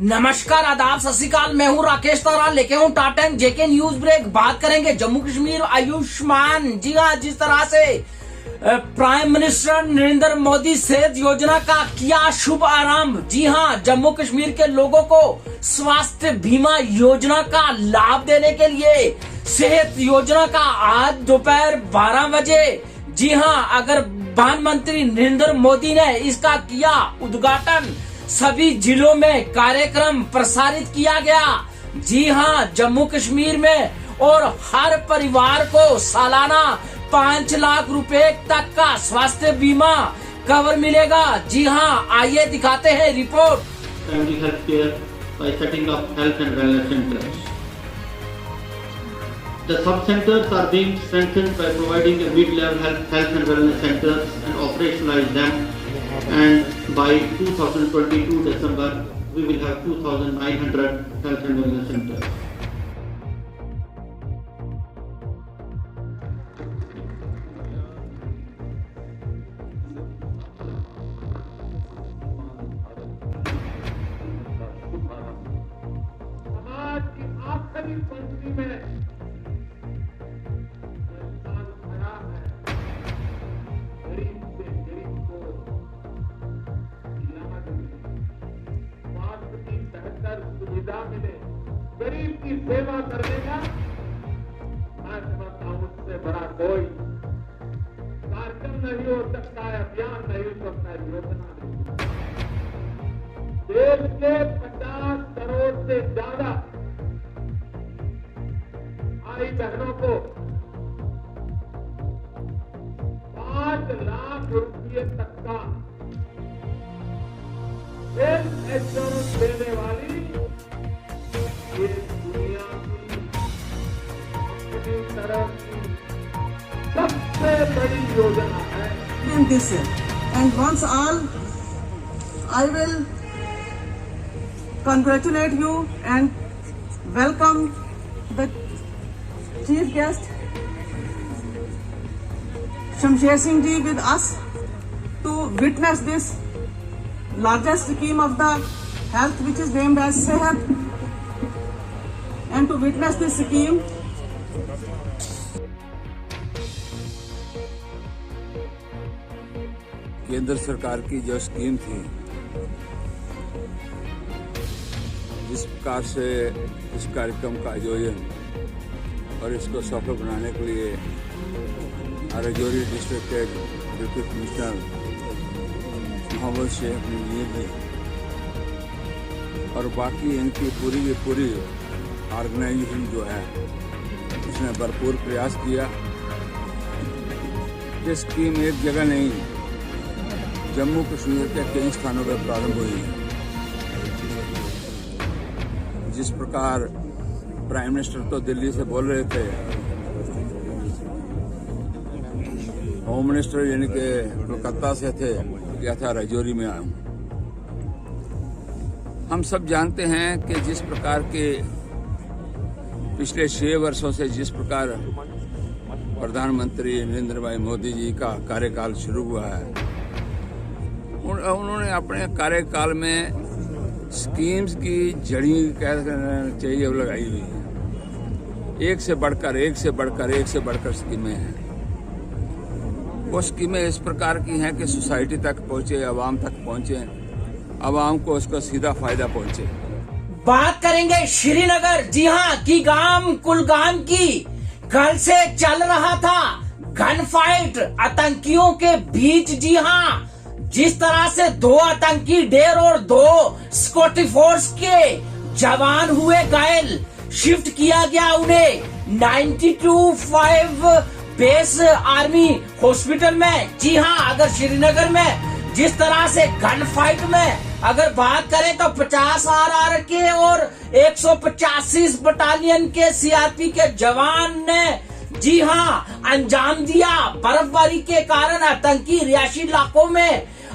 नमस्कार, आदाब, सत श्री अकाल। मैं हूं राकेश तोरा, लेके हूं Tata and JK news break. बात करेंगे जम्मू कश्मीर आयुष्मान। जी हां, जिस तरह से प्राइम मिनिस्टर नरेंद्र मोदी सेहत योजना का किया शुभ आरंभ। जी हां, जम्मू कश्मीर के लोगों को स्वास्थ्य बीमा योजना का लाभ देने के लिए सेहत योजना का आज दोपहर 12 बजे, जी हां, अगर प्रधानमंत्री नरेंद्र मोदी ने इसका किया उद्घाटन, सभी जिलों में कार्यक्रम प्रसारित किया गया। जी हां, जम्मू कश्मीर में, और हर परिवार को सालाना 5 लाख रुपए तक का स्वास्थ्य बीमा कवर मिलेगा। जी हां, आइए दिखाते हैं report. Primary health care by setting up health and wellness centers. The sub-centers are being strengthened by providing a mid-level health and wellness centers and operationalize them. And by 2022 December, we will have 2,900 health and wellness centers. समाज की आखिरी पंक्ति में इंसान खड़ा है, गरीब से गरीब को इलाज मिले, स्वास्थ्य की बेहतर सुविधा मिले, गरीब की सेवा करने का मैं समझता हूं उससे बड़ा कोई कार्यक्रम नहीं हो सकता है, अभियान नहीं हो सकता है, योजना नहीं हो सकता। देश के 50 करोड़ से ज्यादा भाई बहनों को 5 लाख रुपये तक का हेल्थ इंश्योरेंस देने वाली ये दुनिया की अपनी तरह की सबसे बड़ी योजना है। In this year, and once all, I will congratulate you and welcome the chief guest Shamsher Singh ji with us to witness this largest scheme of the health, which is named as Sehat, and to witness this scheme केंद्र सरकार की जो scheme थी, जिस प्रकार से इस कार्यक्रम का आयोजन और इसको सफल बनाने के लिए राजौरी डिस्ट्रिक्ट के डिप्टी कमिश्नर मोहम्मद शेख मीर जी और बाकी इनकी पूरी की पूरी ऑर्गेनाइजेशन जो है, उसने भरपूर प्रयास किया। ये स्कीम एक जगह नहीं, जम्मू कश्मीर के कई स्थानों पर प्रारंभ हुई है। जिस प्रकार प्राइम मिनिस्टर तो दिल्ली से बोल रहे थे, होम मिनिस्टर यानी कि कोलकाता से थे, गया था राजौरी में आया हूं। हम सब जानते हैं कि जिस प्रकार के पिछले 6 वर्षों से जिस प्रकार प्रधानमंत्री नरेंद्र भाई मोदी जी का कार्यकाल शुरू हुआ है, उन्होंने अपने कार्यकाल में स्कीम्स की जड़ी कहना चाहिए वो लगाई हुई है। एक से बढ़कर स्कीमें हैं। वो स्कीमें इस प्रकार की हैं कि सोसाइटी तक पहुंचे, आवाम तक पहुंचे, आवाम को उसका सीधा फायदा पहुंचे। बात करेंगे श्रीनगर, जी हां, की गांव कुलगाम की कल से चल रहा था गन फाइट आतंकियों के बीच। जी हां, जिस तरह से 2 आतंकी ढेर और 2 सिक्योरिटी फोर्स के जवान हुए घायल, शिफ्ट किया गया उन्हें 92-5 बेस आर्मी हॉस्पिटल में। जी हां, अगर श्रीनगर में जिस तरह से गन फाइट में अगर बात करें तो 50 RR के और 185 बटालियन के सीआरपी के जवान ने, जी हां, अंजाम दिया। बर्फबारी के कारण आतंकी रिहायशी इलाकों में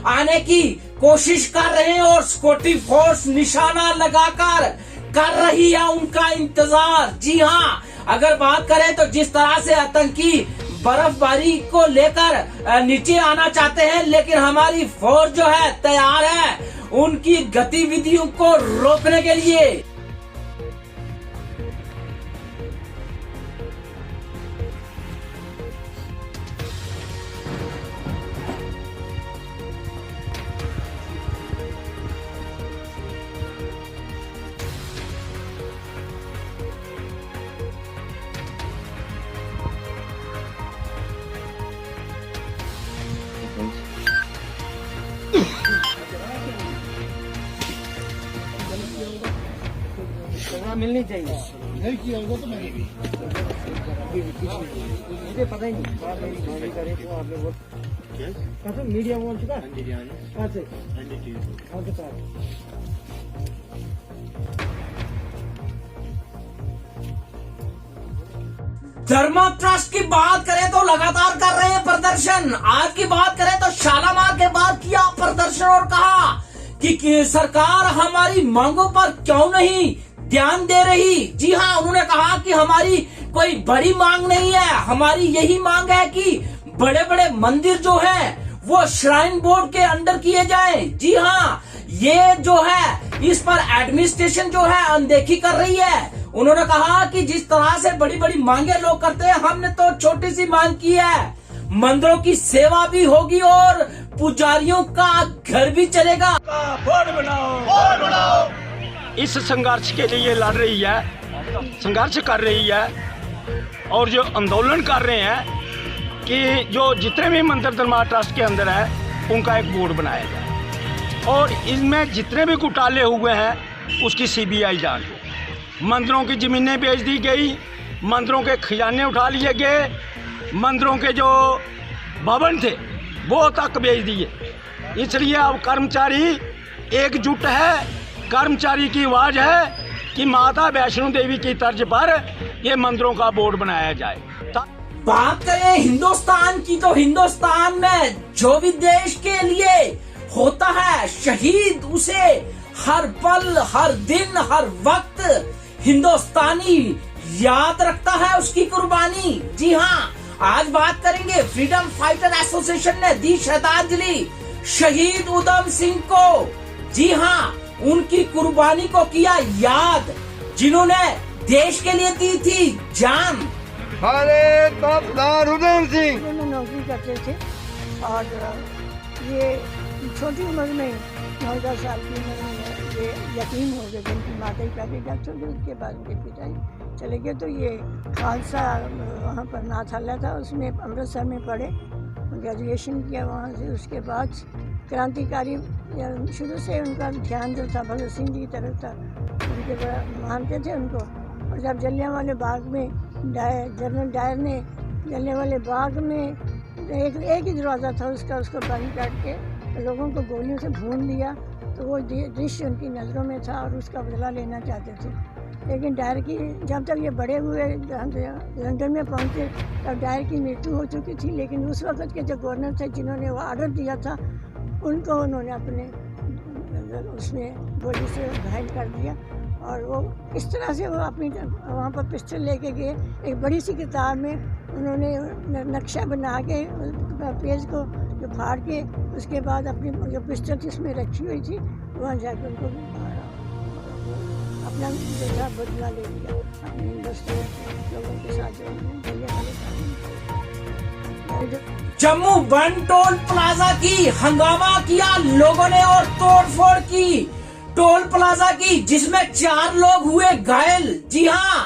आने की कोशिश कर रहे हैं और सिक्योरिटी फोर्स निशाना लगाकर कर रही है उनका इंतजार। जी हां, अगर बात करें तो जिस तरह से आतंकी बर्फबारी को लेकर नीचे आना चाहते हैं, लेकिन हमारी फौज जो है तैयार है उनकी गतिविधियों को रोकने के लिए। मिलनी चाहिए नहीं किया होगा तो मुझे पता ही नहीं करे तो आप लोग कहाँ मीडिया बोल चुका कहाँ से धर्मा ट्रस्ट की बात करें तो लगातार कर रहे हैं प्रदर्शन। आज की बात करें तो शालामार के बाद किया प्रदर्शन और कहा कि सरकार हमारी मांगों पर क्यों नहीं ध्यान दे रही। जी हाँ, उन्होंने कहा कि हमारी कोई बड़ी मांग नहीं है, हमारी यही मांग है कि बड़े बड़े मंदिर जो हैं वो श्राइन बोर्ड के अंडर किए जाएं। जी हाँ, ये जो है इस पर एडमिनिस्ट्रेशन जो है अनदेखी कर रही है। उन्होंने कहा कि जिस तरह से बड़ी बड़ी मांगे लोग करते हैं, हमने तो छोटी सी मांग की है, मंदिरों की सेवा भी होगी और पुजारियों का घर भी चलेगा। बोर्ड बनाओ। इस संघर्ष के लिए लड़ रही है, संघर्ष कर रही है और जो आंदोलन कर रहे हैं कि जो जितने भी मंदिर धर्मा ट्रस्ट के अंदर है उनका एक बोर्ड बनाया जाए और इसमें जितने भी घोटाले हुए हैं उसकी CBI जांच। मंदिरों की ज़मीनें बेच दी गई, मंदिरों के खजाने उठा लिए गए, मंदिरों के जो भवन थे वो तक बेच दिए। इसलिए अब कर्मचारी एकजुट है, कर्मचारी की आवाज़ है कि माता वैष्णो देवी की तर्ज पर ये मंदिरों का बोर्ड बनाया जाए। बात करें हिंदुस्तान की तो हिंदुस्तान में जो भी देश के लिए होता है शहीद, उसे हर पल, हर दिन, हर वक्त हिंदुस्तानी याद रखता है उसकी कुर्बानी। जी हाँ, आज बात करेंगे फ्रीडम फाइटर एसोसिएशन ने दी श्रद्धांजलि शहीद उधम सिंह को। जी हाँ, उनकी कुर्बानी को किया याद, जिन्होंने देश के लिए दी थी जान। हमारे तोपदार उधम सिंह में नौकरी करते थे और ये छोटी उम्र में 9-10 साल की उम्र में ये यतीम हो गए। उनकी माता पिता की डेथ हो गई, उसके बाद उनके पिताजी चले गए। तो ये खालसा वहाँ पर नाथालय था, उसमें अमृतसर में पढ़े, ग्रेजुएशन किया वहाँ से। उसके बाद क्रांतिकारी शुरू से उनका ध्यान जो था भगत सिंह जी की तरफ था, उनके बड़ा मानते थे उनको। और जब जलियांवाले बाग में जनरल डायर ने जलियांवाले बाग में एक ही दरवाज़ा था उसको बंद करके लोगों को गोलियों से भून दिया, तो वो दृश्य उनकी नज़रों में था और उसका बदला लेना चाहते थे। लेकिन डायर की जब तक ये बड़े हुए लंदन में पहुँचे तब डायर की मृत्यु हो चुकी थी। लेकिन उस वक़्त के जो गवर्नर थे जिन्होंने वो आर्डर दिया था, उनको उन्होंने अपने उसमें गोली से घायल कर दिया। और वो इस तरह से वो अपनी वहाँ पर पिस्टल लेके गए। एक बड़ी सी किताब में उन्होंने नक्शा बना के पेज को जो फाड़ के उसके बाद अपनी जो पिस्टल थी उसमें रखी हुई थी, वहाँ जाकर उनको अपना जो था बदला ले लिया अपने दोस्तों लोगों के साथ जो जम्मू वन टोल प्लाजा की हंगामा किया लोगों ने और तोड़फोड़ की टोल प्लाजा की, जिसमें 4 लोग हुए घायल। जी हाँ,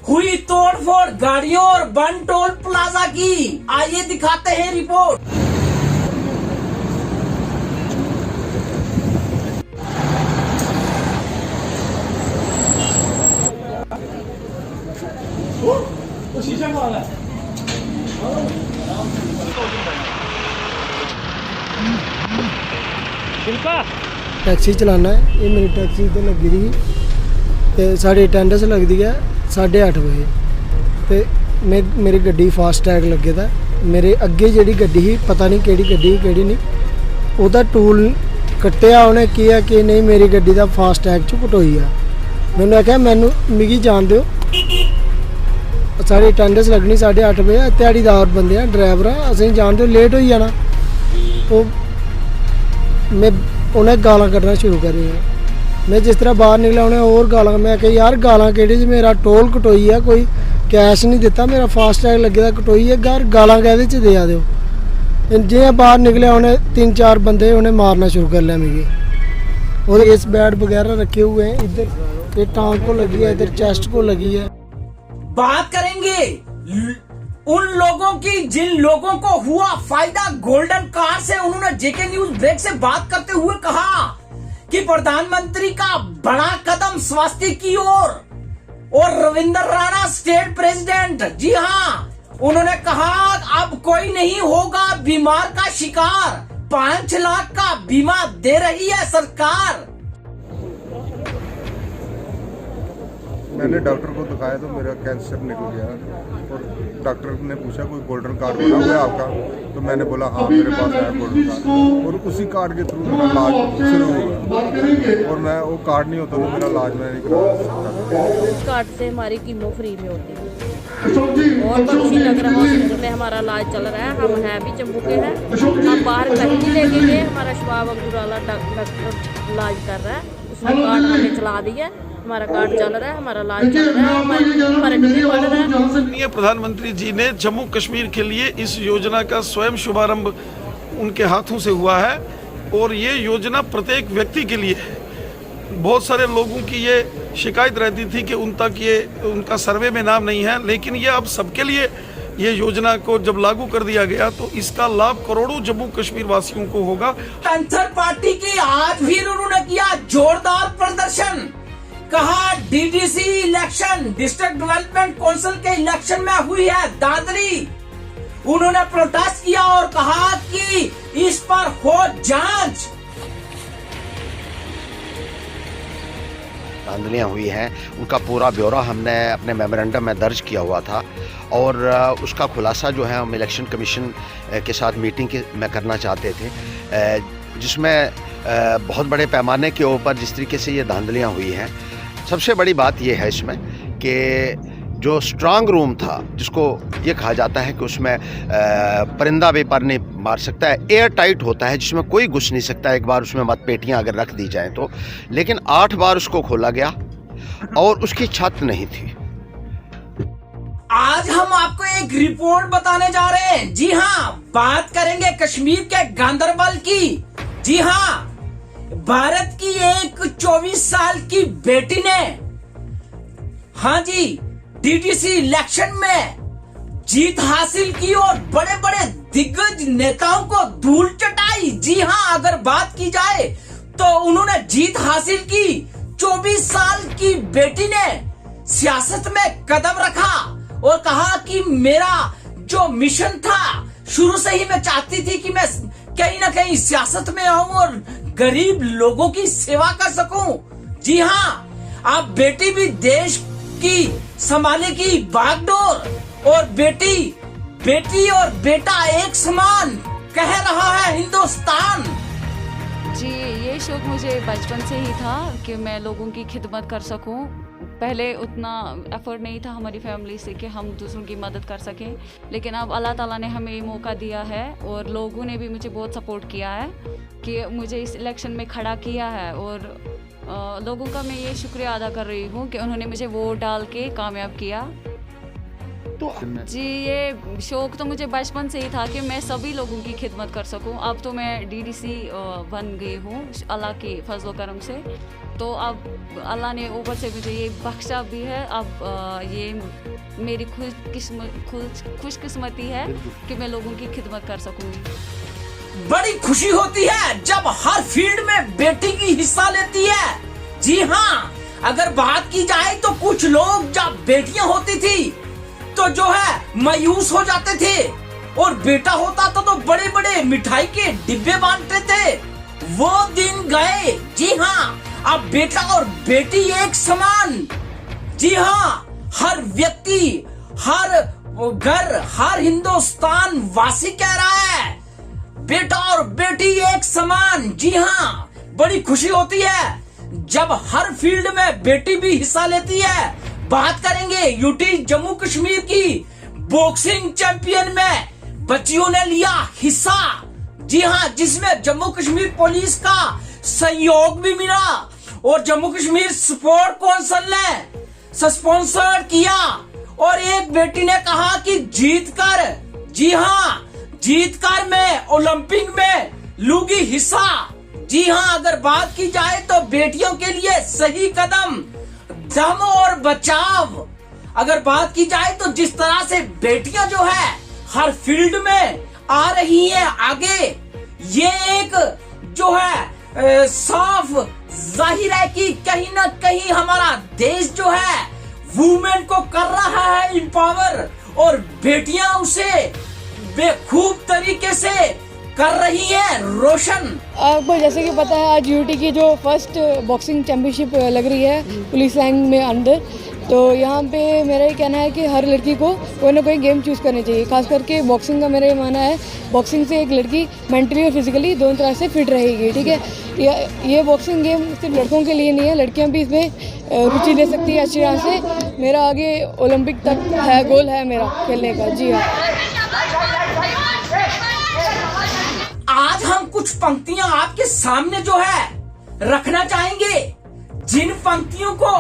हुई तोड़फोड़ गाड़ियों और वन टोल प्लाजा की। आइए दिखाते हैं रिपोर्ट। टैक्सी चलाना है, ये मेरी टैक्सी तो लगी थी ते साढ़ी अटेंडेंस लगती है 8:30 बजे ते मेरी गड्डी फास्ट टैग लगे दा। मेरे अगे जी गड्डी ही पता नहीं केड़ी गड्डी केड़ी नहीं, ਉਹਦਾ टूल कट्टिया उन्हें किया कि नहीं मेरी गड्डी का फास्ट टैग च कटोई आ। मैंने आख्या मैनू मिगी जान दो ਸਾਡੀ ਅਟੈਂਡੈਂਸ ਲੱਗਣੀ 8:30 ਵਜੇ, ਦਿਹਾੜੀਦਾਰ ਬੰਦੇ ਆ, ਡਰਾਈਵਰ ਆ, ਅਸੀਂ ਜਾਣ ਤੋਂ ਲੇਟ ਹੋਈ ਜਾਣਾ। ਉਹ ਮੈਂ ਉਹਨੇ ਗਾਲਾਂ ਕੱਢਣਾ ਸ਼ੁਰੂ ਕਰੀਆਂ। मैं जिस तरह बाहर निकला उन्हें और गालां, मैं कहा यार गालां केड़ी जी, मेरा टोल कटोई है, कोई कैश नहीं दिता, मेरा फास्टैग लगे दा कटोई है, यार गालां कहदे च देआ दिओ। जे बाहर निकले उन्हें 3-4 बंदे उन्हें मारना शुरू कर लिया मिगी। और इस बैट वगैरह रखे हुए हैं, इधर ये टांग को लगी है, इधर चेस्ट को लगी है। बात करेंगे उन लोगों की जिन लोगों को हुआ फायदा गोल्डन कार से। उन्होंने जेके न्यूज ब्रेक से बात करते हुए कहा कि प्रधानमंत्री का बड़ा कदम स्वास्थ्य की ओर। और रविंद्र राणा स्टेट प्रेसिडेंट, जी हाँ, उन्होंने कहा अब कोई नहीं होगा बीमार का शिकार, 5 लाख का बीमा दे रही है सरकार। मैंने डॉक्टर को दिखाया तो मेरा कैंसर निकल गया और डॉक्टर ने पूछा कोई गोल्डन कार्ड बना हुआ है आपका, तो मैंने बोला हाँ मेरे पास है गोल्डन कार्ड, और उसी कार्ड के थ्रू मेरा इलाज शुरू हुआ। और मैं वो कार्ड नहीं होता तो मेरा इलाज मैं नहीं करा सकता। उस कार्ड से हमारी कीमो फ्री में होती है और बख्शी नगर हॉस्पिटल में हमारा इलाज चल रहा है। हम हैं भी जम्मू के हैं, हम बाहर कहीं भी लेके गए, हमारा शबाब अब्दुल्ला डॉक्टर इलाज कर रहा है, उसने कार्ड हमें चला दिया, हमारा कार्ड चल रहा है, हमारा इलाज चल रहा है, हमारे भी बढ़ रहा है। प्रधानमंत्री जी ने जम्मू कश्मीर के लिए इस योजना का स्वयं शुभारंभ उनके हाथों से हुआ है और ये योजना प्रत्येक व्यक्ति के लिए है। बहुत सारे लोगों की ये शिकायत रहती थी कि उन तक ये उनका सर्वे में नाम नहीं है, लेकिन ये अब सबके लिए ये योजना को जब लागू कर दिया गया तो इसका लाभ करोड़ों जम्मू कश्मीर वासियों को होगा। पैंथर पार्टी की आज भी उन्होंने किया जोरदार प्रदर्शन। कहा DDC election, district development council के इलेक्शन में हुई है दादरी। उन्होंने प्रोटेस्ट किया और कहा कि इस पर हो जांच। धांधलियाँ हुई हैं, उनका पूरा ब्यौरा हमने अपने मेमोरेंडम में दर्ज किया हुआ था और उसका खुलासा जो है हम इलेक्शन कमीशन के साथ मीटिंग में करना चाहते थे, जिसमें बहुत बड़े पैमाने के ऊपर जिस तरीके से ये धांधलियाँ हुई हैं। सबसे बड़ी बात ये है इसमें कि जो स्ट्रांग रूम था, जिसको ये कहा जाता है कि उसमें परिंदा भी पर नहीं मार सकता है, एयर टाइट होता है, जिसमें कोई घुस नहीं सकता एक बार उसमें मतपेटियाँ अगर रख दी जाएं तो, लेकिन 8 बार उसको खोला गया और उसकी छत नहीं थी। आज हम आपको एक रिपोर्ट बताने जा रहे हैं। जी हाँ, बात करेंगे कश्मीर के गांदरबल की। जी हाँ, भारत की एक 24 साल की बेटी ने, हाँ जी, डीडीसी इलेक्शन में जीत हासिल की और बड़े बड़े दिग्गज नेताओं को धूल चटाई। जी हाँ, अगर बात की जाए तो उन्होंने जीत हासिल की। 24 साल की बेटी ने सियासत में कदम रखा और कहा कि मेरा जो मिशन था, शुरू से ही मैं चाहती थी कि मैं कहीं ना कहीं सियासत में आऊं और गरीब लोगों की सेवा कर सकूं। जी हाँ, आप बेटी भी देश की संभालेगी बागडोर और बेटी और बेटा एक समान, कह रहा है हिंदुस्तान। जी, ये शौक मुझे बचपन से ही था कि मैं लोगों की खिदमत कर सकूं। पहले उतना एफर्ट नहीं था हमारी फैमिली से कि हम दूसरों की मदद कर सकें, लेकिन अब अल्लाह ताला ने हमें मौका दिया है और लोगों ने भी मुझे बहुत सपोर्ट किया है कि मुझे इस इलेक्शन में खड़ा किया है। और लोगों का मैं ये शुक्रिया अदा कर रही हूँ कि उन्होंने मुझे वोट डाल के कामयाब किया। जी, ये शौक तो मुझे बचपन से ही था कि मैं सभी लोगों की खिदमत कर सकूं। अब तो मैं डीडीसी बन गई हूँ अल्लाह के फजल व करम से, तो अब अल्लाह ने ऊपर से मुझे ये बख्शा भी है। अब ये मेरी खुशकिस्मती है कि मैं लोगों की खिदमत कर सकूंगी। बड़ी खुशी होती है जब हर फील्ड में बेटी की हिस्सा लेती है। जी हाँ, अगर बात की जाए तो कुछ लोग जब बेटियां होती थी तो जो है मायूस हो जाते थे और बेटा होता तो बड़े बड़े मिठाई के डिब्बे बांटते थे। वो दिन गए। जी हाँ, अब बेटा और बेटी एक समान। जी हाँ, हर व्यक्ति, हर घर, हर हिंदुस्तान वासी कह रहा है बेटा और बेटी एक समान। जी हाँ, बड़ी खुशी होती है जब हर फील्ड में बेटी भी हिस्सा लेती है। बात करेंगे यूटी जम्मू कश्मीर की बॉक्सिंग चैंपियन में बच्चियों ने लिया हिस्सा। जी हां, जिसमें जम्मू कश्मीर पुलिस का सहयोग भी मिला और जम्मू कश्मीर स्पोर्ट काउंसिल ने स्पॉन्सर किया। और एक बेटी ने कहा कि जीतकर, जी हां, जीतकर मैं ओलंपिक में लूंगी हिस्सा। जी हां, अगर बात की जाए तो बेटियों के लिए सही कदम, दम और बचाव। अगर बात की जाए तो जिस तरह से बेटियां जो है हर फील्ड में आ रही हैं आगे, ये एक जो है साफ जाहिर है कि कहीं ना कहीं हमारा देश जो है वुमेन को कर रहा है इंपावर, और बेटियां उसे बेखूब तरीके से कर रही है रोशन। आपको जैसे कि पता है, आज यूटी की जो फर्स्ट बॉक्सिंग चैंपियनशिप लग रही है पुलिस लाइन में अंदर, तो यहाँ पे मेरा ये कहना है कि हर लड़की को कोई ना कोई गेम चूज़ करनी चाहिए। खास करके बॉक्सिंग का मेरा ये मानना है, बॉक्सिंग से एक लड़की मेंटली और फिजिकली दोनों तरह से फिट रहेगी। ठीक है, ये बॉक्सिंग गेम सिर्फ लड़कों के लिए नहीं है, लड़कियाँ भी इसमें रुचि ले सकती है अच्छी तरह से। मेरा आगे ओलंपिक तक है, गोल है मेरा खेलने का। जी हाँ, आज हम कुछ पंक्तियां आपके सामने जो है रखना चाहेंगे, जिन पंक्तियों को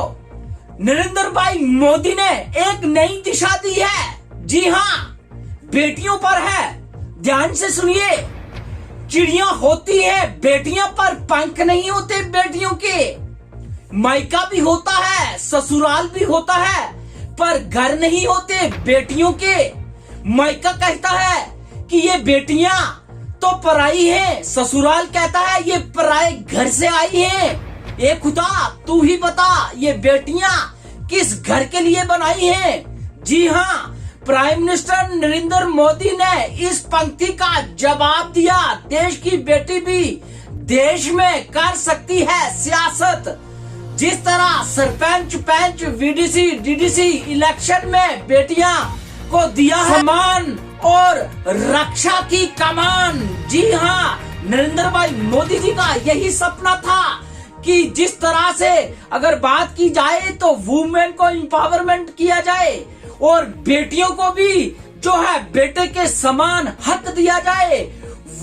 नरेंद्र भाई मोदी ने एक नई दिशा दी है। जी हां, बेटियों पर है, ध्यान से सुनिए। चिड़ियां होती है बेटियां, पर पंख नहीं होते बेटियों के। मायका भी होता है, ससुराल भी होता है, पर घर नहीं होते बेटियों के। मायका कहता है कि ये बेटियां तो पराई हैं, ससुराल कहता है ये पराए घर से आई हैं। ए खुदा तू ही बता, ये बेटियां किस घर के लिए बनाई हैं? जी हां, प्राइम मिनिस्टर नरेंद्र मोदी ने इस पंक्ति का जवाब दिया। देश की बेटी भी देश में कर सकती है सियासत। जिस तरह सरपंच, पंच, वीडीसी, डीडीसी इलेक्शन में बेटियां को दिया सम्मान और रक्षा की कमान। जी हां, नरेंद्र भाई मोदी जी का यही सपना था कि जिस तरह से अगर बात की जाए तो वुमेन को एम्पावरमेंट किया जाए और बेटियों को भी जो है बेटे के समान हक दिया जाए।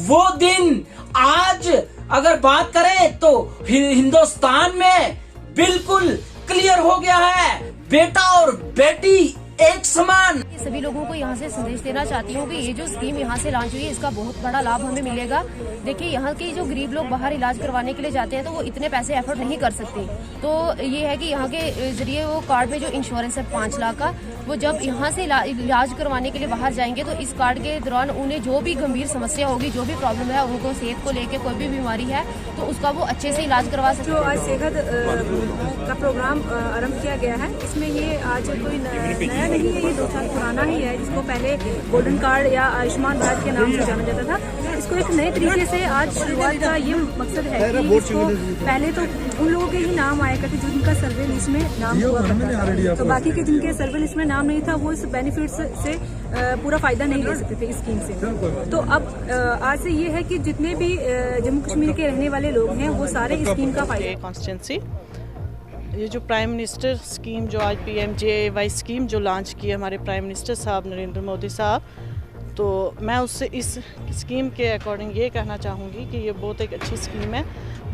वो दिन आज अगर बात करें तो हिंदुस्तान में बिल्कुल क्लियर हो गया है, बेटा और बेटी एक समान। सभी लोगों को यहाँ से संदेश देना चाहती हूँ कि ये जो स्कीम यहाँ से लॉन्च हुई है, इसका बहुत बड़ा लाभ हमें मिलेगा। देखिए, यहाँ के जो गरीब लोग बाहर इलाज करवाने के लिए जाते हैं तो वो इतने पैसे एफर्ट नहीं कर सकते। तो ये है कि यहाँ के जरिए वो कार्ड में जो इंश्योरेंस है 5 लाख का, वो जब यहाँ से इलाज करवाने के लिए बाहर जाएंगे तो इस कार्ड के दौरान उन्हें जो भी गंभीर समस्या होगी, जो भी प्रॉब्लम है, उनको सेहत को लेकर कोई भी बीमारी है तो उसका वो अच्छे से इलाज करवा सकते हैं। जो आज सेहत का प्रोग्राम आरम्भ किया गया है, इसमें ये आज कोई नया नहीं है, ये 2 साल पुराना ही है, जिसको पहले गोल्डन कार्ड या आयुष्मान भारत के नाम से जाना जाता था। इसको एक नए तरीके से आज शुरुआत का ये मकसद है कि इसको पहले तो उन लोगों के ही नाम आया करते जिनका सर्वे लिस्ट में नाम हुआ करता था, तो बाकी के जिनके सर्वे लिस्ट में नाम नहीं था वो इस बेनिफिट्स से पूरा फायदा नहीं ले सकते थे इस स्कीम से। तो अब आज से ये है कि जितने भी जम्मू कश्मीर के रहने वाले लोग हैं वो सारे इस स्कीम का फायदा। कॉन्स्टिट्यूंसी ये जो प्राइम मिनिस्टर स्कीम, जो आज PMJAY स्कीम जो लॉन्च की है हमारे प्राइम मिनिस्टर साहब नरेंद्र मोदी साहब, तो मैं उससे इस स्कीम के अकॉर्डिंग ये कहना चाहूँगी कि ये बहुत एक अच्छी स्कीम है,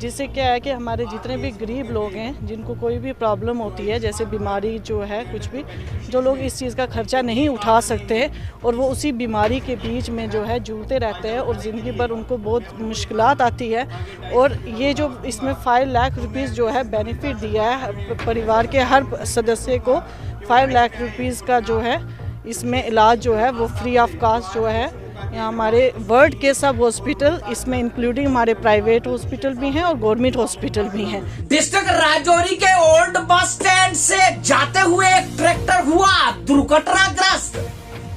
जिससे क्या है कि हमारे जितने भी गरीब लोग हैं जिनको कोई भी प्रॉब्लम होती है, जैसे बीमारी जो है कुछ भी, जो लोग इस चीज़ का खर्चा नहीं उठा सकते और वो उसी बीमारी के बीच में जो है जूझते रहते हैं और ज़िंदगी भर उनको बहुत मुश्किलात आती है। और ये जो इसमें 5 लाख रुपीज़ जो है बेनिफिट दिया है परिवार के हर सदस्य को, 5 लाख रुपीज़ का जो है इसमें इलाज जो है वो फ्री ऑफ कॉस्ट जो है यहाँ हमारे वर्ल्ड के सब हॉस्पिटल, इसमें इंक्लूडिंग हमारे प्राइवेट हॉस्पिटल भी हैं और गवर्नमेंट हॉस्पिटल भी हैं। डिस्ट्रिक्ट राजौरी के ओल्ड बस स्टैंड से जाते हुए एक ट्रैक्टर हुआ दुर्घटनाग्रस्त।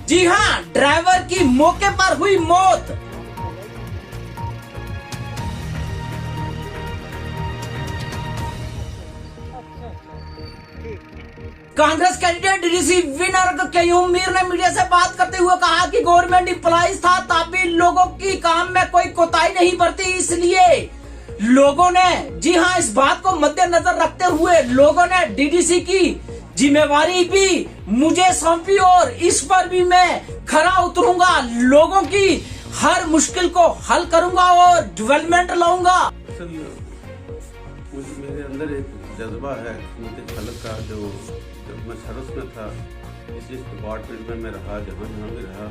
जी हां, ड्राइवर की मौके पर हुई मौत। Congress candidate DDC winner Qayoom Mir ने मीडिया से बात करते हुए कहा कि गवर्नमेंट एम्प्लॉइज था तब भी लोगों की काम में कोई कोताही नहीं बरती, इसलिए लोगों ने, जी हां, इस बात को मद्देनजर रखते हुए लोगों ने डीडीसी की जिम्मेवारी भी मुझे सौंपी और इस पर भी मैं खरा उतरूंगा, लोगों की हर मुश्किल को हल करूंगा और डेवलपमेंट लाऊंगा। मेरे अंदर एक जज्बा है मुझे खलक का, जो जब मैं सरस में था, जिस डिपार्टमेंट में मैं रहा, जहाँ भी रहा,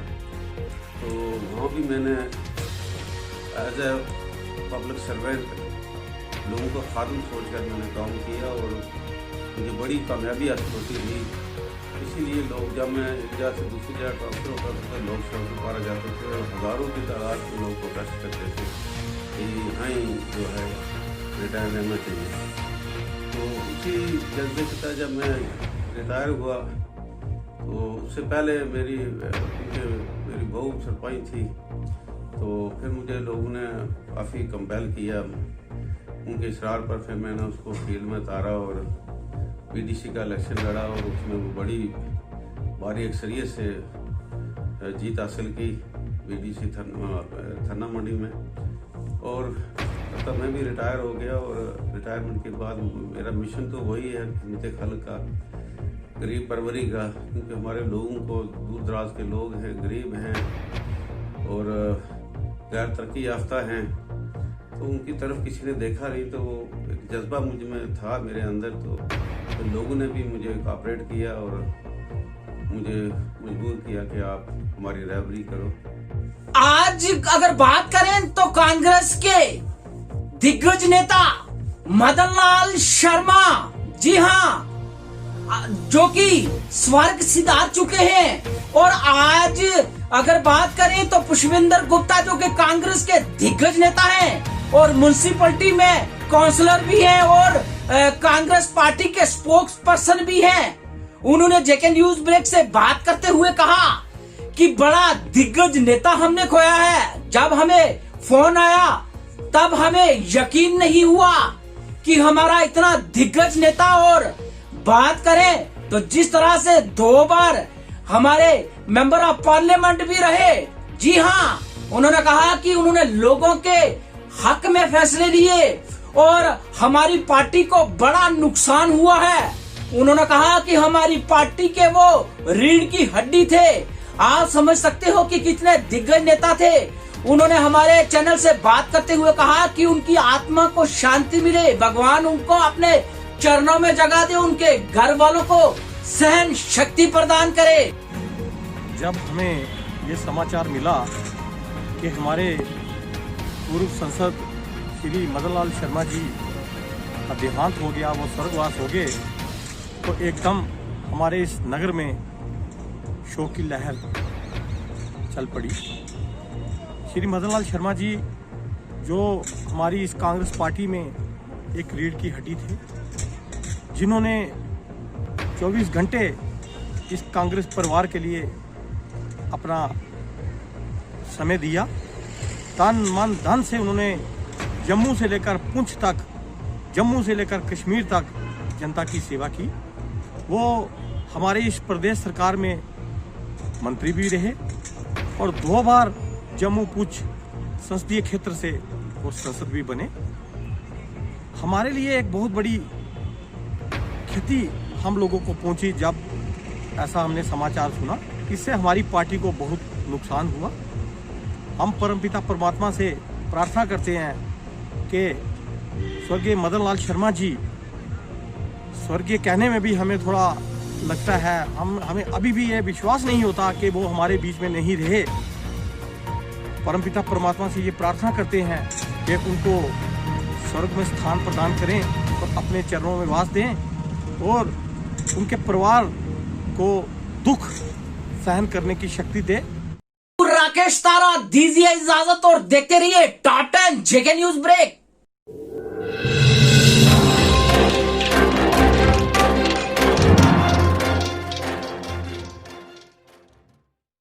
तो वहाँ भी मैंने एज ए पब्लिक सर्वेंट लोगों को खादम सोचकर मैंने काम किया और मुझे बड़ी कामयाबी हासिल होती रही। इसीलिए लोग, जब मैं एक जगह से दूसरी जगह ट्रांसफर होता था तो लोग सड़क पर पारा जाते थे और हज़ारों की तादाद में लोग प्रोटेस्ट करते थे कि यहाँ ही जो है रिटायर रहना चाहिए। तो उसी जज्बे के तहत जब मैं रिटायर हुआ तो उससे पहले मेरी बहू सरपंच थी, तो फिर मुझे लोगों ने काफ़ी कंपेल किया, उनके इसरार पर फिर मैंने उसको फील्ड में उतारा और पीडीसी का इलेक्शन लड़ा और उसमें वो बड़ी भारी अक्सरियत से जीत हासिल की पीडीसी थन्ना मंडी में। और तब मैं भी रिटायर हो गया और रिटायरमेंट के बाद मेरा मिशन तो वही है मुझे खल का, गरीब परवरी का, क्योंकि हमारे लोगों को, दूर दराज के लोग हैं, गरीब हैं और गैर तरक्की याफ्ता हैं, तो उनकी तरफ किसी ने देखा नहीं, तो वो एक जज्बा मुझ में था मेरे अंदर, तो लोगों ने भी मुझे कोऑपरेट किया और मुझे मजबूर किया कि आप हमारी रहबरी करो। आज अगर बात करें तो कांग्रेस के दिग्गज नेता मदन लाल शर्मा, जी हाँ, जो कि स्वर्ग सिधार चुके हैं, और आज अगर बात करें तो पुष्पिंदर गुप्ता जो कि कांग्रेस के दिग्गज नेता हैं और म्युनिसिपैलिटी में काउंसलर भी हैं और कांग्रेस पार्टी के स्पोक्स पर्सन भी हैं, उन्होंने जेके न्यूज ब्रेक से बात करते हुए कहा कि बड़ा दिग्गज नेता हमने खोया है। जब हमें फोन आया तब हमें यकीन नहीं हुआ कि हमारा इतना दिग्गज नेता, और बात करें तो जिस तरह से 2 बार हमारे मेंबर ऑफ पार्लियामेंट भी रहे, जी हाँ, उन्होंने कहा कि उन्होंने लोगों के हक में फैसले लिए और हमारी पार्टी को बड़ा नुकसान हुआ है। उन्होंने कहा कि हमारी पार्टी के वो रीढ़ की हड्डी थे। आप समझ सकते हो कि कितने दिग्गज नेता थे। उन्होंने हमारे चैनल से बात करते हुए कहा कि उनकी आत्मा को शांति मिले, भगवान उनको अपने चरणों में जगह दे, उनके घर वालों को सहन शक्ति प्रदान करे। जब हमें ये समाचार मिला कि हमारे पूर्व सांसद श्री मदन लाल शर्मा जी का देहांत हो गया, वो स्वर्गवास हो गए, तो एकदम हमारे इस नगर में शोक की लहर चल पड़ी। श्री मदन लाल शर्मा जी जो हमारी इस कांग्रेस पार्टी में एक रीढ़ की हड्डी थे, जिन्होंने 24 घंटे इस कांग्रेस परिवार के लिए अपना समय दिया, तन मन धन से उन्होंने जम्मू से लेकर पुंछ तक, जम्मू से लेकर कश्मीर तक जनता की सेवा की। वो हमारे इस प्रदेश सरकार में मंत्री भी रहे और 2 बार जम्मू पुंछ संसदीय क्षेत्र से वो सांसद भी बने। हमारे लिए एक बहुत बड़ी क्षति हम लोगों को पहुंची जब ऐसा हमने समाचार सुना। इससे हमारी पार्टी को बहुत नुकसान हुआ। हम परमपिता परमात्मा से प्रार्थना करते हैं कि स्वर्गीय मदन लाल शर्मा जी, स्वर्गीय कहने में भी हमें थोड़ा लगता है, हमें अभी भी ये विश्वास नहीं होता कि वो हमारे बीच में नहीं रहे। परमपिता परमात्मा से ये प्रार्थना करते हैं कि उनको स्वर्ग में स्थान प्रदान करें और अपने चरणों में वास दें और उनके परिवार को दुख सहन करने की शक्ति दे। राकेश तारा दीजिए इजाजत और देखते रहिए टॉप 10 जेके न्यूज ब्रेक।